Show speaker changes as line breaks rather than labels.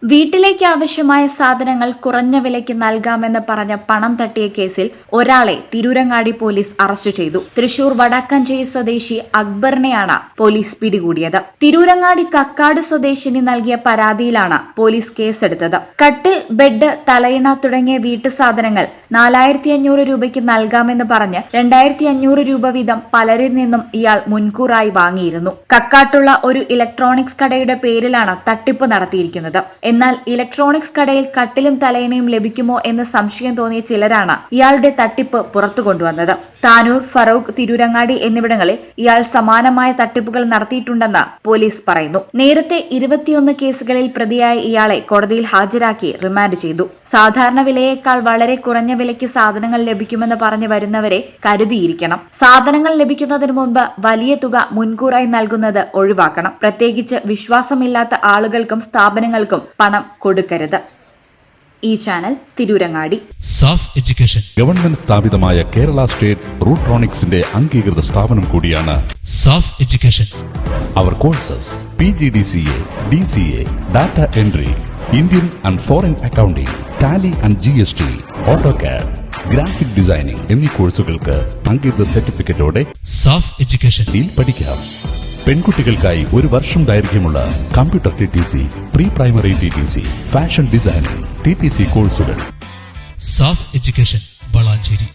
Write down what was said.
വീട്ടിലേക്ക് ആവശ്യമായ സാധനങ്ങൾ കുറഞ്ഞ വിലയ്ക്ക് നൽകാമെന്ന് പറഞ്ഞ് പണം തട്ടിയ കേസിൽ ഒരാളെ തിരൂരങ്ങാടി പോലീസ് അറസ്റ്റ് ചെയ്തു. തൃശൂർ വടക്കഞ്ചേരി സ്വദേശി അക്ബറിനെയാണ് പോലീസ് പിടികൂടിയത്. തിരൂരങ്ങാടി കക്കാട് സ്വദേശിനി നൽകിയ പരാതിയിലാണ് പോലീസ് കേസെടുത്തത്. കട്ടിൽ, ബെഡ്, തലയിണ തുടങ്ങിയ വീട്ടു സാധനങ്ങൾ 4500 രൂപയ്ക്ക് നൽകാമെന്ന് പറഞ്ഞ് 2500 രൂപ വീതം പലരിൽ നിന്നും ഇയാൾ മുൻകൂറായി വാങ്ങിയിരുന്നു. കക്കാട്ടുള്ള ഒരു ഇലക്ട്രോണിക്സ് കടയുടെ പേരിലാണ് തട്ടിപ്പ് നടത്തിയിരിക്കുന്നത്. എന്നാൽ ഇലക്ട്രോണിക്സ് കടയിൽ കട്ടിലും തലയിണയും ലഭിക്കുമോ എന്ന് സംശയം തോന്നിയ ചിലരാണ് ഇയാളുടെ തട്ടിപ്പ് പുറത്തു കൊണ്ടുവന്നത്. താനൂർ, ഫറൂഖ്, തിരൂരങ്ങാടി എന്നിവിടങ്ങളിൽ ഇയാൾ സമാനമായ തട്ടിപ്പുകൾ നടത്തിയിട്ടുണ്ടെന്ന് പോലീസ് പറയുന്നു. നേരത്തെ 21 കേസുകളിൽ പ്രതിയായ ഇയാളെ കോടതിയിൽ ഹാജരാക്കി റിമാൻഡ് ചെയ്തു. സാധാരണ വിലയേക്കാൾ വളരെ കുറഞ്ഞ വിലയ്ക്ക് സാധനങ്ങൾ ലഭിക്കുമെന്ന് പറഞ്ഞു വരുന്നവരെ കരുതിയിരിക്കണം. സാധനങ്ങൾ ലഭിക്കുന്നതിന് മുൻപ് വലിയ തുക മുൻകൂറായി നൽകുന്നത് ഒഴിവാക്കണം. പ്രത്യേകിച്ച് വിശ്വാസമില്ലാത്ത ആളുകൾക്കും സ്ഥാപനങ്ങൾക്കും പണം കൊടുക്കരുത്. ഈ channel Tirurangadi.
Saaf education
government സ്ഥാപിതമായ കേരള സ്റ്റേറ്റ് റൂട്രോണിക്സിന്റെ അംഗീകൃത സ്ഥാപനം കൂടിയാണ്
സാഫ് എഡ്യൂക്കേഷൻ.
അവർ courses PGDCA, DCA, data entry, Indian and foreign accounting, Tally and GST, AutoCAD, graphic designing എന്നീ കോഴ്സുകൾക്ക് അംഗീകൃത സർട്ടിഫിക്കറ്റോടെ
സാഫ് എഡ്യൂക്കേഷൻ
പഠിക്കാം. പെൺകുട്ടികൾക്കായി 1 വർഷം ദൈർഘ്യമുള്ള computer TTC, pre primary TTC, fashion designing TTC കോഴ്സുകൾ.
സാഫ് എഡ്യൂക്കേഷൻ വളാഞ്ചേരി.